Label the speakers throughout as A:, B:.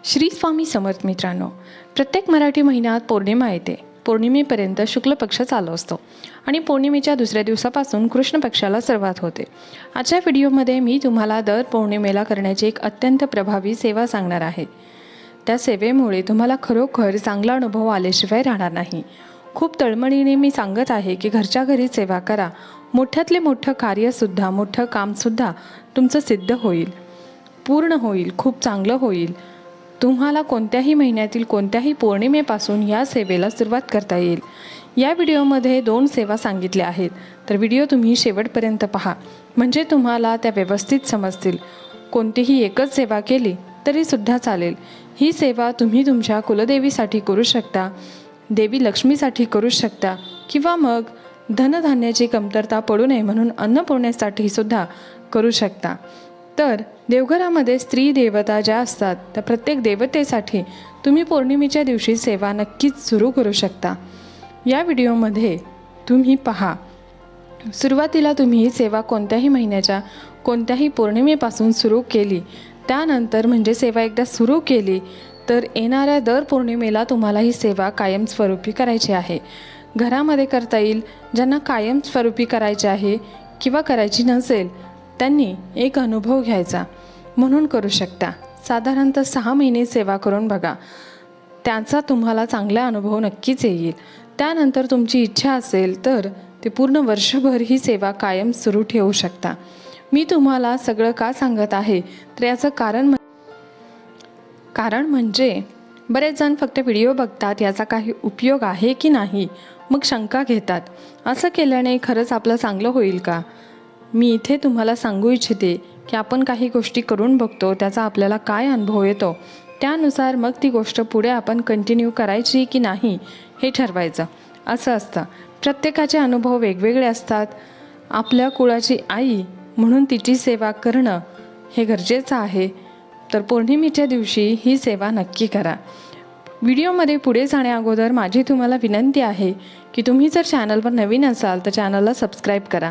A: श्री स्वामी समर्थ मित्रांनो, प्रत्येक मराठी महिन्यात पौर्णिमा येते. पौर्णिमेपर्यंत शुक्ल पक्ष चालू असतो आणि पौर्णिमेच्या दुसऱ्या दिवसापासून कृष्ण पक्षाला सुरुवात होते. आजच्या व्हिडिओमध्ये मी तुम्हाला दर पौर्णिमेला करण्याची एक अत्यंत प्रभावी सेवा सांगणार आहे. त्या सेवेमुळे तुम्हाला खरोखर चांगला अनुभव आल्याशिवाय राहणार नाही. खूप तळमळीने मी सांगत आहे की घरच्या घरी सेवा करा. मोठ्यातले मोठं कार्यसुद्धा, मोठं कामसुद्धा तुमचं सिद्ध होईल, पूर्ण होईल, खूप चांगलं होईल. तुम्हाला कोणत्याही महिन्यातील कोणत्याही पौर्णिमेपासून या सेवेला सुरुवात करता येईल. या व्हिडिओमध्ये 2 सेवा सांगितल्या आहेत, तर व्हिडिओ तुम्ही शेवटपर्यंत पहा, म्हणजे तुम्हाला त्या व्यवस्थित समजतील. कोणतीही एकच सेवा केली तरीसुद्धा चालेल. ही सेवा तुम्ही तुमच्या कुलदेवीसाठी करू शकता, देवी लक्ष्मीसाठी करू शकता, किंवा मग धनधान्याची कमतरता पडू नये म्हणून अन्नपूर्णेसाठी सुद्धा करू शकता. तर देवघरामध्ये स्त्री देवता ज्या असतात त्या प्रत्येक देवतेसाठी तुम्ही पौर्णिमेच्या दिवशी सेवा नक्कीच सुरू करू शकता. या व्हिडिओमध्ये तुम्ही पहा. सुरुवातीला तुम्ही ही सेवा कोणत्याही महिन्याच्या कोणत्याही पौर्णिमेपासून सुरू केली, त्यानंतर म्हणजे सेवा एकदा सुरू केली तर येणाऱ्या दर पौर्णिमेला तुम्हाला ही सेवा कायमस्वरूपी करायची आहे. घरामध्ये करता येईल. ज्यांना कायमस्वरूपी करायची आहे किंवा करायची नसेल त्यांनी एक अनुभव घ्यायचा म्हणून करू शकता. साधारणतः 6 महिने सेवा करून बघा, त्याचा तुम्हाला चांगला अनुभव नक्कीच येईल. त्यानंतर तुमची इच्छा असेल तर ते पूर्ण वर्षभर ही सेवा कायम सुरू ठेवू शकता. मी तुम्हाला सगळं का सांगत आहे तर याचं कारण म्हणजे बरेच जण फक्त व्हिडिओ बघतात, याचा काही उपयोग आहे की नाही, मग शंका घेतात. असं केल्याने खरंच आपलं चांगलं होईल का? मी इथे तुम्हाला सांगू इच्छिते की आपण काही गोष्टी करून बघतो, त्याचा आपल्याला काय अनुभव येतो, त्यानुसार मग ती गोष्ट पुढे आपण कंटिन्यू करायची की नाही हे ठरवायचं. असं असतं. प्रत्येकाचे अनुभव वेगवेगळे असतात. आपल्या कुळाची आई म्हणून तिची सेवा करणं हे गरजेचं आहे. तर पौर्णिमेच्या दिवशी ही सेवा नक्की करा. व्हिडिओमध्ये पुढे जाण्याअगोदर माझी तुम्हाला विनंती आहे की तुम्ही जर चॅनलवर नवीन असाल तर चॅनलला सबस्क्राईब करा.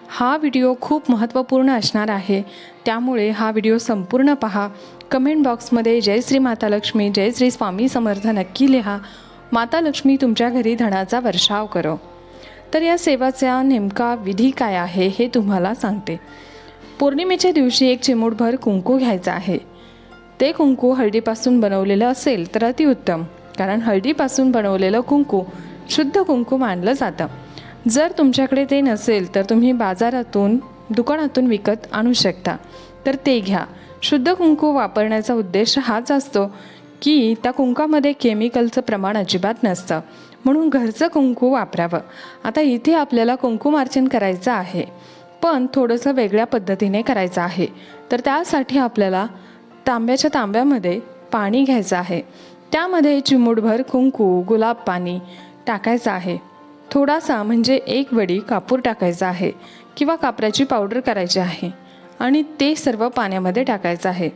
A: हा व्हिडिओ खूप महत्त्वपूर्ण असणार आहे, त्यामुळे हा व्हिडिओ संपूर्ण पहा. कमेंट बॉक्समध्ये जय श्री माता लक्ष्मी, जय श्री स्वामी समर्थ नक्की लिहा. माता लक्ष्मी तुमच्या घरी धनाचा वर्षाव करो. तर या सेवाचा नेमका विधी काय आहे हे तुम्हाला सांगते. पौर्णिमेच्या दिवशी एक चिमूटभर कुंकू घ्यायचं आहे. ते कुंकू हळदीपासून बनवलेलं असेल तर अतिउत्तम, कारण हळदीपासून बनवलेलं कुंकू शुद्ध कुंकू मानलं जातं. जर तुमच्याकडे ते नसेल तर तुम्ही बाजारातून, दुकानातून विकत आणू शकता, तर ते घ्या. शुद्ध कुंकू वापरण्याचा उद्देश हाच असतो की त्या कुंकामध्ये केमिकलचं प्रमाण अजिबात नसतं, म्हणून घरचं कुंकू वापरावं. आता इथे आपल्याला कुंकुमार्चन करायचं आहे, पण थोडंसं वेगळ्या पद्धतीने करायचं आहे. तर त्यासाठी आपल्याला तांब्यामध्ये पाणी घ्यायचं आहे. त्यामध्ये चिमूटभर कुंकू, गुलाब पाणी टाकायचं आहे. थोडासा म्हणजे 1 वडी कापूर टाकायचा आहे किंवा कापराची पावडर करायची आहे आणि ते सर्व पाण्यामध्ये टाकायचं आहे.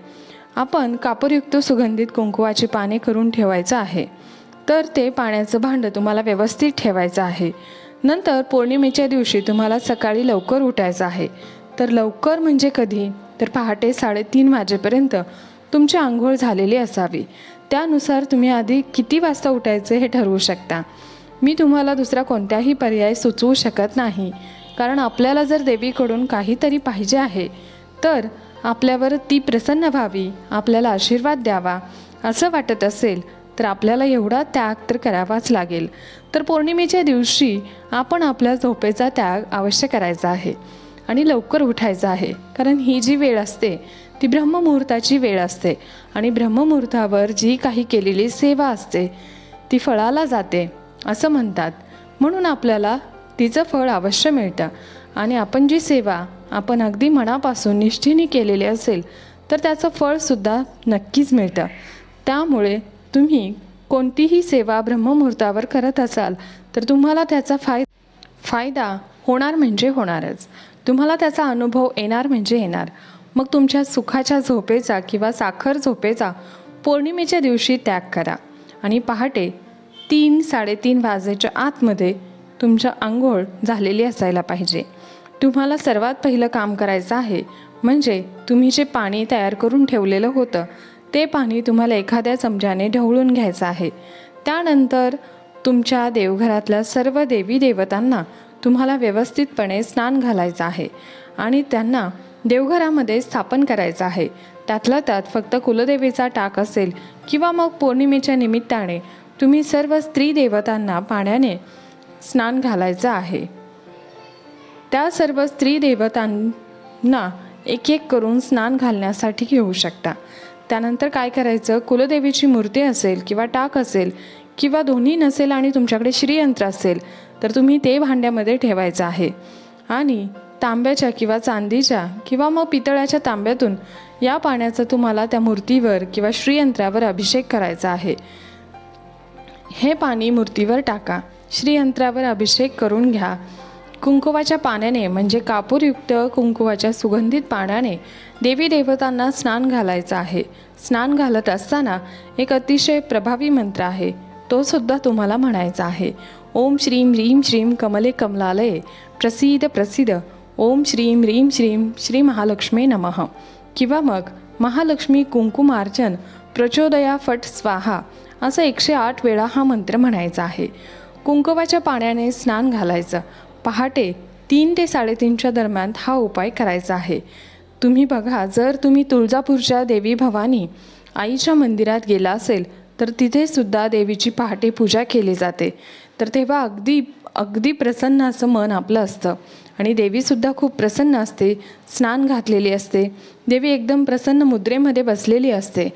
A: आपण कापूरयुक्त सुगंधित कुंकवाची पाने करून ठेवायचं आहे. तर ते पाण्याचं भांडं तुम्हाला व्यवस्थित ठेवायचं आहे. नंतर पौर्णिमेच्या दिवशी तुम्हाला सकाळी लवकर उठायचं आहे. तर लवकर म्हणजे कधी, तर पहाटे 3:30 वाजेपर्यंत तुमची आंघोळ झालेली असावी. त्यानुसार तुम्ही आधी किती वाजता उठायचे हे ठरवू शकता. मी तुम्हाला दुसरा कोणताही पर्याय सुचवू शकत नाही, कारण आपल्याला जर देवीकडून काहीतरी पाहिजे आहे तर आपल्यावर ती प्रसन्न व्हावी, आपल्याला आशीर्वाद द्यावा असं वाटत असेल तर आपल्याला एवढा त्याग तर करावाच लागेल. तर पौर्णिमेच्या दिवशी आपण आपल्या झोपेचा त्याग अवश्य करायचा आहे आणि लवकर उठायचं आहे, कारण ही जी वेळ असते ती ब्रह्ममुहूर्ताची वेळ असते आणि ब्रह्ममुहूर्तावर जी काही केलेली सेवा असते ती फळाला जाते असं म्हणतात. म्हणून आपल्याला तिचं फळ अवश्य मिळतं आणि आपण जी सेवा आपण अगदी मनापासून निष्ठेने केलेली असेल तर त्याचं फळसुद्धा नक्कीच मिळतं. त्यामुळे तुम्ही कोणतीही सेवा ब्रह्ममुहूर्तावर करत असाल तर तुम्हाला त्याचा फायदा होणार म्हणजे होणारच. तुम्हाला त्याचा अनुभव येणार म्हणजे येणार. मग तुमच्या सुखाच्या झोपेचा किंवा साखर झोपेचा पौर्णिमेच्या दिवशी त्याग करा आणि पहाटे 3-3:30 वाजेच्या आतमध्ये तुमच्या आंघोळ झालेली असायला पाहिजे. तुम्हाला सर्वात पहिलं काम करायचं आहे म्हणजे तुम्ही जे पाणी तयार करून ठेवलेलं होतं ते पाणी तुम्हाला एखाद्या चमच्याने ढवळून घ्यायचं आहे. त्यानंतर तुमच्या देवघरातल्या सर्व देवी देवतांना तुम्हाला व्यवस्थितपणे स्नान घालायचं आहे आणि त्यांना देवघरामध्ये स्थापन करायचं आहे. त्यातल्या त्यात फक्त कुलदेवीचा टाक असेल किंवा मग पौर्णिमेच्या निमित्ताने तुम्ही सर्व स्त्री देवतांना पाण्याने स्नान घालायचं आहे. त्या सर्व स्त्री देवतांना एक एक करून स्नान घालण्यासाठी घेऊ शकता. त्यानंतर काय करायचं, कुलदेवीची मूर्ती असेल किंवा टाक असेल किंवा दोन्ही नसेल आणि तुमच्याकडे श्रीयंत्र असेल तर तुम्ही ते भांड्यामध्ये ठेवायचं आहे आणि तांब्याच्या किंवा चांदीच्या किंवा मग पितळाच्या तांब्यातून या पाण्याचा तुम्हाला त्या मूर्तीवर किंवा श्रीयंत्रावर अभिषेक करायचा आहे. हे पाणी मूर्तीवर टाका, श्रीयंत्रावर अभिषेक करून घ्या. कुंकुवाच्या पाण्याने म्हणजे कापूरयुक्त कुंकुवाच्या सुगंधित पाण्याने देवी देवतांना स्नान घालायचं आहे. स्नान घालत असताना एक अतिशय प्रभावी मंत्र आहे, तो सुद्धा तुम्हाला म्हणायचा आहे. ओम श्रीं ह्रीं श्रीं कमले कमलालये प्रसीद प्रसीद ओम श्रीं ह्रीं श्रीं श्री महालक्ष्मी नमः. किंवा मग महालक्ष्मी कुंकुमार्चन प्रचोदया फट स्वाहा असं 108 वेळा हा मंत्र म्हणायचा आहे. कुंकुवाच्या पाण्याने स्नान घालायचं. पहाटे 3 ते 3:30च्या दरम्यान हा उपाय करायचा आहे. तुम्ही बघा, जर तुम्ही तुळजापूरच्या देवी भवानी आईच्या मंदिरात गेला असेल तर तिथे सुद्धा देवीची पहाटे पूजा केली जाते. तर तेव्हा अगदी प्रसन्न असं मन आपलं असतं आणि देवीसुद्धा खूप प्रसन्न असते. स्नान घातलेली असते देवी, एकदम प्रसन्न मुद्रेमध्ये बसलेली असते.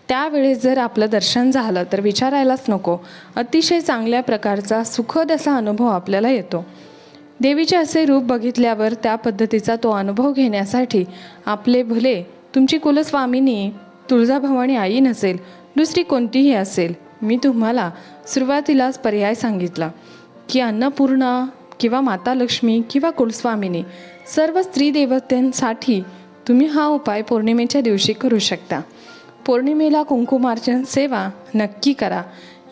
A: त्यावेळेस जर आपलं दर्शन झालं तर विचारायलाच नको, अतिशय चांगल्या प्रकारचा सुखद असा अनुभव आपल्याला येतो. देवीचे असे रूप बघितल्यावर त्या पद्धतीचा तो अनुभव घेण्यासाठी आपले भले तुमची कुलस्वामिनी तुळजाभवानी आई नसेल, दुसरी कोणतीही असेल, मी तुम्हाला सुरुवातीलाच पर्याय सांगितला की अन्नपूर्णा किंवा माता लक्ष्मी किंवा कुलस्वामिनी सर्व स्त्री देवतांसाठी तुम्ही हा उपाय पौर्णिमेच्या दिवशी करू शकता. पौर्णिमेला कुंकुमार्चन सेवा नक्की करा.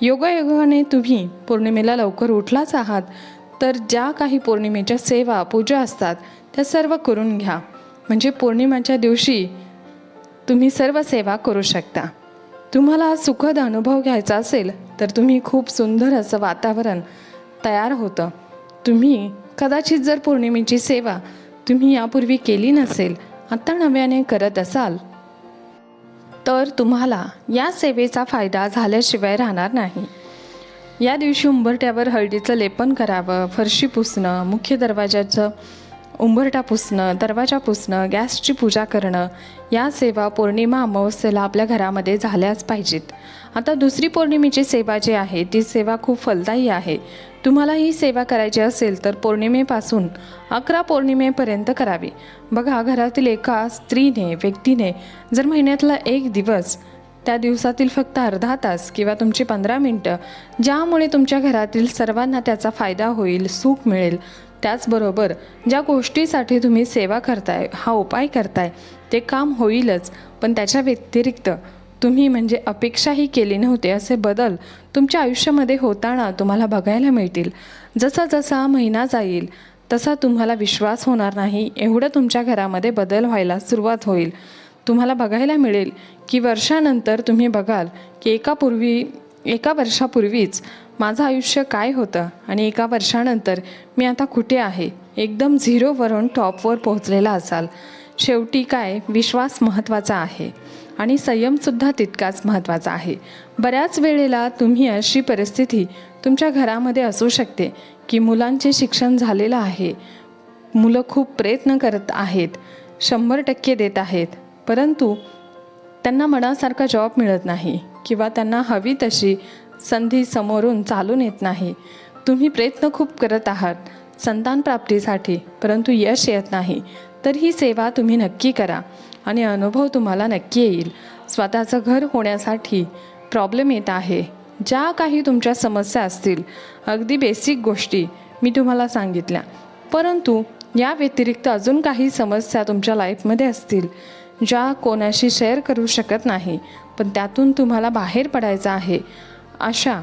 A: योगायोगाने तुम्ही पौर्णिमेला लवकर उठलाच आहात तर ज्या काही पौर्णिमेच्या सेवा पूजा असतात त्या सर्व करून घ्या, म्हणजे पौर्णिमेच्या दिवशी तुम्ही सर्व सेवा करू शकता. तुम्हाला सुखद अनुभव घ्यायचा असेल तर तुम्ही खूप सुंदर असं वातावरण तयार होतं. तुम्ही कदाचित जर पौर्णिमेची सेवा तुम्ही यापूर्वी केली नसेल, आता नव्याने करत असाल तर तुम्हाला या सेवेचा फायदा झाल्याशिवाय राहणार नाही. या दिवशी उंबरठ्यावर हळदीचं लेपन करावं, फरशी पुसणं, मुख्य दरवाजाचं उंबरठा पुसणं, दरवाजा पुसणं, गॅसची पूजा करणं, या सेवा पौर्णिमा अमावस्येला आपल्या घरामध्ये झाल्याच पाहिजेत. आता दुसरी पौर्णिमेची सेवा जी आहे ती सेवा खूप फलदायी आहे. तुम्हाला ही सेवा करायची असेल तर पौर्णिमेपासून 11 पौर्णिमेपर्यंत करावी. बघा, घरातील एका स्त्रीने व्यक्तीने जर महिन्यातला एक दिवस, त्या दिवसातील फक्त अर्धा तास किंवा तुमची 15 मिनटं, ज्यामुळे तुमच्या घरातील सर्वांना त्याचा फायदा होईल, सुख मिळेल, त्याचबरोबर ज्या गोष्टीसाठी तुम्ही सेवा करताय, हा उपाय करताय, ते काम होईलच, पण त्याच्या व्यतिरिक्त तुम्ही म्हणजे अपेक्षाही केली नव्हते असे बदल तुमच्या आयुष्यामध्ये होताना तुम्हाला बघायला मिळतील. जसा जसा महिना जाईल तसा तुम्हाला विश्वास होणार नाही एवढं तुमच्या घरामध्ये बदल व्हायला सुरुवात होईल. तुम्हाला बघायला मिळेल की वर्षानंतर तुम्ही बघाल की एका वर्षापूर्वीच माझं आयुष्य काय होतं आणि एका वर्षानंतर मी आता कुठे आहे, एकदम झिरोवरून टॉपवर पोहोचलेला असाल. शेवटी काय, विश्वास महत्त्वाचा आहे आणि संयमसुद्धा तितकाच महत्त्वाचा आहे. बऱ्याच वेळेला तुम्ही अशी परिस्थिती तुमच्या घरामध्ये असू शकते की मुलांचे शिक्षण झालेलं आहे, मुलं खूप प्रयत्न करत आहेत, 100% देत आहेत, परंतु त्यांना मनासारखा जॉब मिळत नाही किंवा त्यांना हवी तशी संधी समोरून चालून येत नाही. तुम्ही प्रयत्न खूप करत आहात संतान प्राप्तीसाठी, परंतु यश येत नाही. तर ही सेवा तुम्ही नक्की करा आणि अनुभव तुम्हाला नक्की येईल. स्वतःचं घर होण्यासाठी प्रॉब्लेम येत आहे, ज्या काही तुमच्या समस्या असतील, अगदी बेसिक गोष्टी मी तुम्हाला सांगितल्या, परंतु या व्यतिरिक्त अजून काही समस्या तुमच्या लाईफमध्ये असतील ज्या कोणाशी शेअर करू शकत नाही, पण त्यातून तुम्हाला बाहेर पडायचं आहे, अशा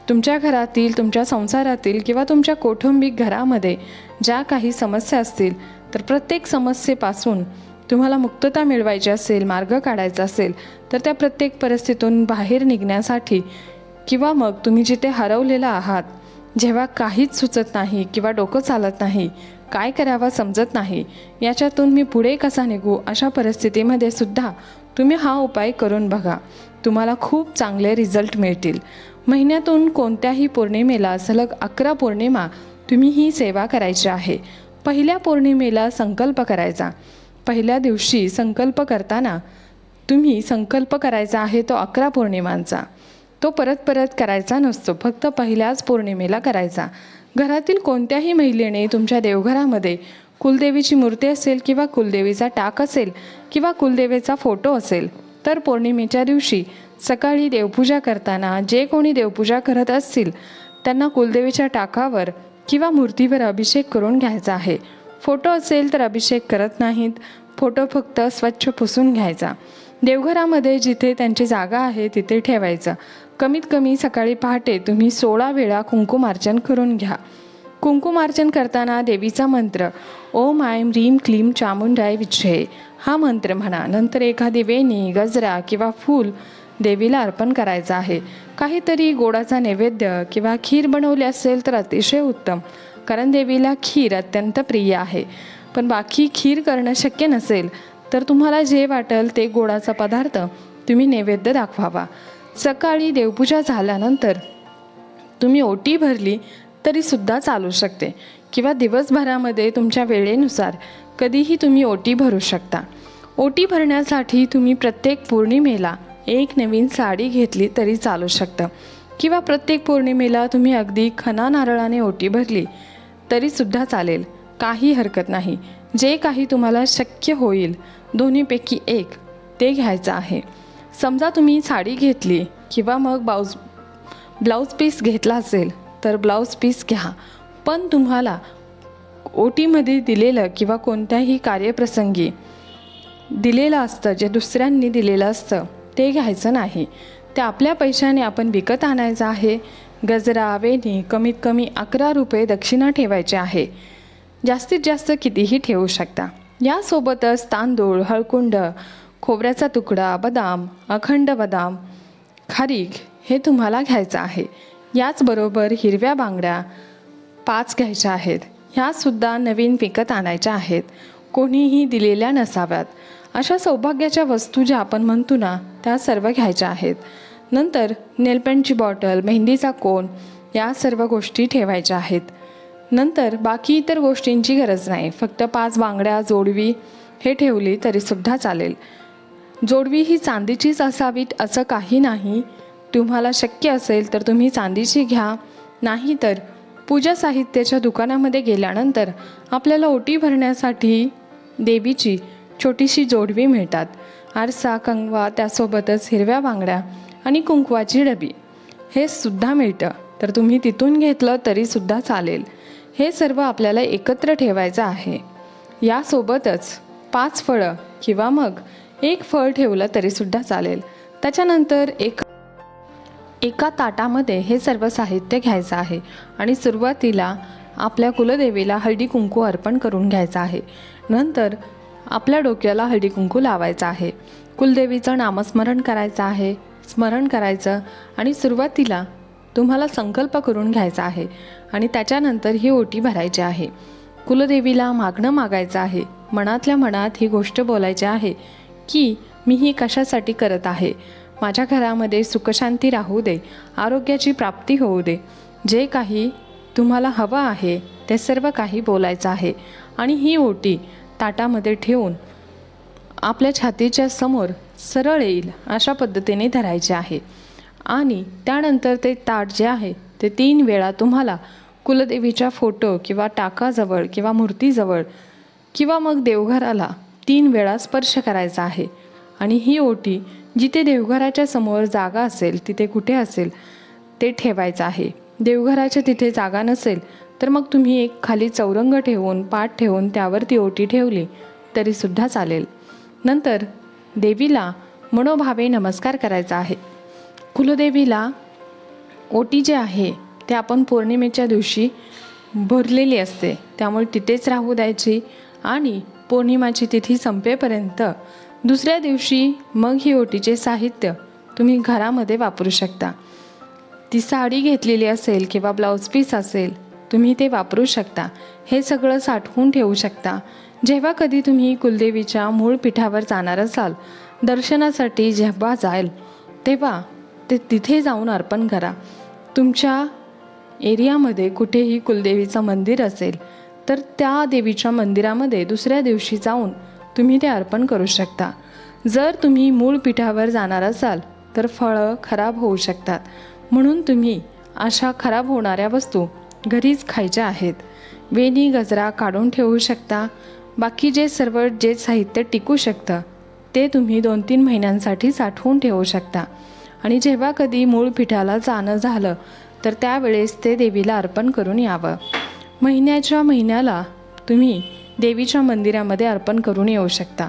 A: तुमच्या घरातील, तुमच्या संसारातील किंवा तुमच्या कौटुंबिक घरामध्ये ज्या काही समस्या असतील, तर प्रत्येक समस्येपासून तुम्हाला मुक्तता मिळवायची असेल, मार्ग काढायचा असेल, तर त्या प्रत्येक परिस्थितीतून बाहेर निघण्यासाठी किंवा मग तुम्ही जिथे हरवलेला आहात, जेव्हा काहीच सुचत नाही किंवा डोकं चालत नाही, काय करावं समजत नाही, याच्यातून मी पुढे कसा निघू, अशा परिस्थितीमध्ये सुद्धा तुम्ही हा उपाय करून बघा. तुम्हाला खूप चांगले रिझल्ट मिळतील. महिन्यातून कोणत्याही पौर्णिमेला सलग 11 पौर्णिमा तुम्ही ही सेवा करायची आहे. पहिल्या पौर्णिमेला संकल्प करायचा. पहिल्या दिवशी संकल्प करताना तुम्ही संकल्प करायचा आहे तो 11 पौर्णिमांचा. तो परत परत करायचा नसतो, फक्त पहिल्याच पौर्णिमेला करायचा. घरातील कोणत्याही महिलेने तुमच्या देवघरामध्ये कुलदेवीची मूर्ती असेल किंवा कुलदेवीचा टाक असेल किंवा कुलदेवीचा फोटो असेल, तर पौर्णिमेच्या दिवशी सकाळी देवपूजा करताना जे कोणी देवपूजा करत असतील त्यांना कुलदेवीच्या टाकावर किंवा मूर्तीवर अभिषेक करून घ्यायचा आहे. फोटो असेल तर अभिषेक करत नाहीत, फोटो फक्त स्वच्छ पुसून घ्यायचा. देवघरामध्ये जिथे त्यांची जागा आहे तिथे ठेवायचं. कमीत कमी सकाळी पहाटे तुम्ही 16 वेळा कुंकुमार्चन करून घ्या. कुंकुमार्चन करताना देवीचा मंत्र ओम ऐं ह्रीं क्लीं चामुंडाय विद्महे हा मंत्र म्हणा. नंतर एखादी वेणी, गजरा किंवा फूल देवीला अर्पण करायचं आहे. काहीतरी गोडाचा नैवेद्य किंवा खीर बनवली असेल तर अतिशय उत्तम, कारण देवीला खीर अत्यंत प्रिय आहे. पण बाकी खीर करणं शक्य नसेल तर तुम्हाला जे वाटेल ते गोडाचा पदार्थ तुम्ही नैवेद्य दाखवावा. सकाळी देवपूजा झाल्यानंतर तुम्ही ओटी भरली तरीसुद्धा चालू शकते किंवा दिवसभरामध्ये तुमच्या वेळेनुसार कधीही तुम्ही ओटी भरू शकता. ओटी भरण्यासाठी तुम्ही प्रत्येक पौर्णिमेला एक नवीन साडी घेतली तरी चालू शकतं किंवा प्रत्येक पौर्णिमेला तुम्ही अगदी खणा नारळाने ओटी भरली तरीसुद्धा चालेल, काही हरकत नाही. जे काही तुम्हाला शक्य होईल दोन्हीपैकी एक ते घ्यायचं आहे. समजा तुम्ही साडी घेतली किंवा मग ब्लाऊज पीस घेतला असेल तर ब्लाऊज पीस घ्या, पण तुम्हाला ओटीमध्ये दिलेलं किंवा कोणत्याही कार्यप्रसंगी दिलेलं असतं, जे दुसऱ्यांनी दिलेलं असतं ते घ्यायचं नाही. ते आपल्या पैशाने आपण विकत आणायचं आहे. गजरा, वेणी कमीत कमी 11 रुपये दक्षिणा ठेवायचे आहे. जास्तीत जास्त कितीही ठेवू शकता. यासोबतच तांदूळ, हळकुंड, खोबऱ्याचा तुकडा, बदाम, अखंड बदाम, खारीक हे तुम्हाला घ्यायचं आहे. याचबरोबर हिरव्या बांगड्या 5 घ्यायच्या आहेत. ह्यासुद्धा नवीन विकत आणायच्या आहेत, कोणीही दिलेल्या नसाव्यात. अशा सौभाग्याच्या वस्तू ज्या आपण म्हणतो ना, त्या सर्व घ्यायच्या आहेत. नंतर नेलपेंटची बॉटल, मेहंदीचा कोन या सर्व गोष्टी ठेवायच्या आहेत. नंतर बाकी इतर गोष्टींची गरज नाही, फक्त 5 बांगड्या, जोडवी हे ठेवली तरीसुद्धा चालेल. जोडवी ही चांदीचीच असावीत असं काही नाही. तुम्हाला शक्य असेल तर तुम्ही चांदीची घ्या, नाही तर पूजा साहित्याच्या दुकानामध्ये गेल्यानंतर आपल्याला ओटी भरण्यासाठी देवीची छोटीशी जोडवी मिळतात. आरसा, कंगवा, त्यासोबतच हिरव्या बांगड्या आणि कुंकवाची डबी हे सुद्धा मिळतं, तर तुम्ही तिथून घेतलं तरीसुद्धा चालेल. हे सर्व आपल्याला एकत्र ठेवायचं आहे. यासोबतच 5 फळं किंवा मग 1 फळ ठेवलं तरीसुद्धा चालेल. त्याच्यानंतर एका ताटामध्ये हे सर्व साहित्य घ्यायचं आहे आणि सुरुवातीला आपल्या कुलदेवीला हळदी कुंकू अर्पण करून घ्यायचं आहे. नंतर आपल्या डोक्याला हळदी कुंकू लावायचं आहे. कुलदेवीचं नामस्मरण करायचं आहे, स्मरण करायचं आणि सुरुवातीला तुम्हाला संकल्प करून घ्यायचा आहे आणि त्याच्यानंतर ही ओटी भरायची आहे. कुलदेवीला मागणं मागायचं आहे. मनातल्या मनात ही गोष्ट बोलायची आहे की मी ही कशासाठी करत आहे. माझ्या घरामध्ये सुखशांती राहू दे, आरोग्याची प्राप्ती होऊ दे. जे काही तुम्हाला हवं आहे ते सर्व काही बोलायचं आहे आणि ही ओटी ताटामध्ये ठेवून आपल्या छातीच्या समोर सरळ येईल अशा पद्धतीने धरायचे आहे. आणि त्यानंतर ते ताट जे आहे ते 3 वेळा तुम्हाला कुलदेवीच्या फोटो किंवा टाकाजवळ किंवा मूर्तीजवळ किंवा मग देवघराला 3 वेळा स्पर्श करायचा आहे. आणि ही ओटी जिथे देवघराच्या समोर जागा असेल तिथे कुठे असेल ते ठेवायचं आहे. देवघराच्या तिथे जागा नसेल तर मग तुम्ही एक खाली चौरंग ठेवून, पाट ठेवून त्यावर ती ओटी ठेवली तरीसुद्धा चालेल. नंतर देवीला मनोभावे नमस्कार करायचा आहे. कुलदेवीला ओटी जी आहे ते आपण पौर्णिमेच्या दिवशी भरलेली असते, त्यामुळे तिथेच राहू द्यायची आणि पौर्णिमाची तिथी संपेपर्यंत दुसऱ्या दिवशी मग ही ओटीचे साहित्य तुम्ही घरामध्ये वापरू शकता. ती साडी घेतलेली असेल किंवा ब्लाऊज पीस असेल, तुम्ही ते वापरू शकता. हे सगळं साठवून ठेवू शकता. जेव्हा कधी तुम्ही कुलदेवीच्या मूळ पीठावर जाणार असाल, दर्शनासाठी जेव्हा जाल तेव्हा ते तिथे जाऊन अर्पण करा. तुमच्या एरियामध्ये कुठेही कुलदेवीचं मंदिर असेल तर त्या देवीच्या मंदिरामध्ये दुसऱ्या दिवशी जाऊन तुम्ही ते अर्पण करू शकता. जर तुम्ही मूळ पीठावर जाणार असाल तर फळं खराब होऊ शकतात, म्हणून तुम्ही अशा खराब होणाऱ्या वस्तू घरीच खायच्या आहेत. वेणी गजरा काढून ठेवू शकता. बाकी जे साहित्य टिकू शकतं ते तुम्ही 2-3 महिन्यांसाठी साठवून ठेवू शकता. आणि जेव्हा कधी मूळ पीठाला जाणं झालं तर त्यावेळेस ते देवीला अर्पण करून यावं. महिन्याला तुम्ही देवीच्या मंदिरामध्ये अर्पण करून येऊ शकता.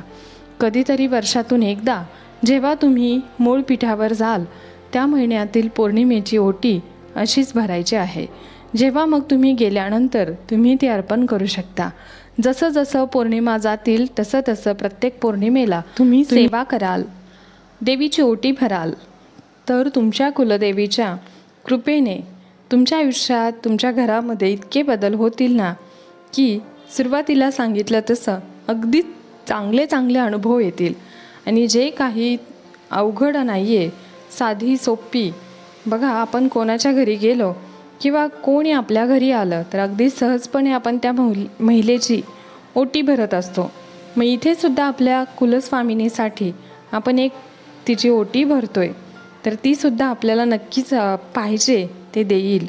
A: कधीतरी वर्षातून एकदा जेव्हा तुम्ही मूळ पीठावर जाल त्या महिन्यातील पौर्णिमेची ओटी अशीच भरायची आहे. जेव्हा मग तुम्ही गेल्यानंतर तुम्ही ती अर्पण करू शकता. जसं जसं पौर्णिमा जातील तसं तसं प्रत्येक पौर्णिमेला तुम्ही सेवा कराल, देवीची ओटी भराल, तर तुमच्या कुलदेवीच्या कृपेने तुमच्या आयुष्यात, तुमच्या घरामध्ये इतके बदल होतील ना की सुरुवातीला सांगितलं तसं अगदी चांगले अनुभव येतील. आणि जे काही अवघड नाही आहे, साधी सोपी, बघा आपण कोणाच्या घरी गेलो किंवा कोणी आपल्या घरी आलं तर अगदी सहजपणे आपण त्या महिलेची ओटी भरत असतो. मग इथेसुद्धा आपल्या कुलस्वामिनीसाठी आपण एक तिची ओटी भरतोय, तर तीसुद्धा आपल्याला नक्कीच पाहिजे ते देईल.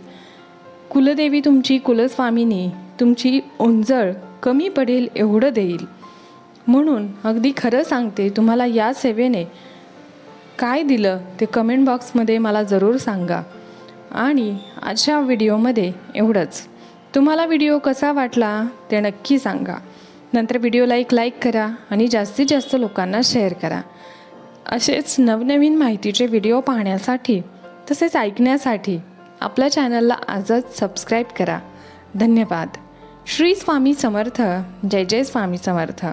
A: कुलदेवी तुमची, कुलस्वामिनी तुमची ओंजळ कमी पडेल एवढं देईल. म्हणून अगदी खरं सांगते, तुम्हाला या सेवेने काय दिलं ते कमेंट बॉक्समध्ये मला जरूर सांगा. आणि आजच्या व्हिडिओमध्ये एवढंच. तुम्हाला व्हिडिओ कसा वाटला ते नक्की सांगा. नंतर व्हिडिओला एक लाईक करा आणि जास्तीत जास्त लोकांना शेअर करा. असेच नवनवीन माहितीचे व्हिडिओ पाहण्यासाठी तसेच ऐकण्यासाठी आपल्या चॅनलला आजच सबस्क्राईब करा. धन्यवाद. श्री स्वामी समर्थ. जय जय स्वामी समर्थ.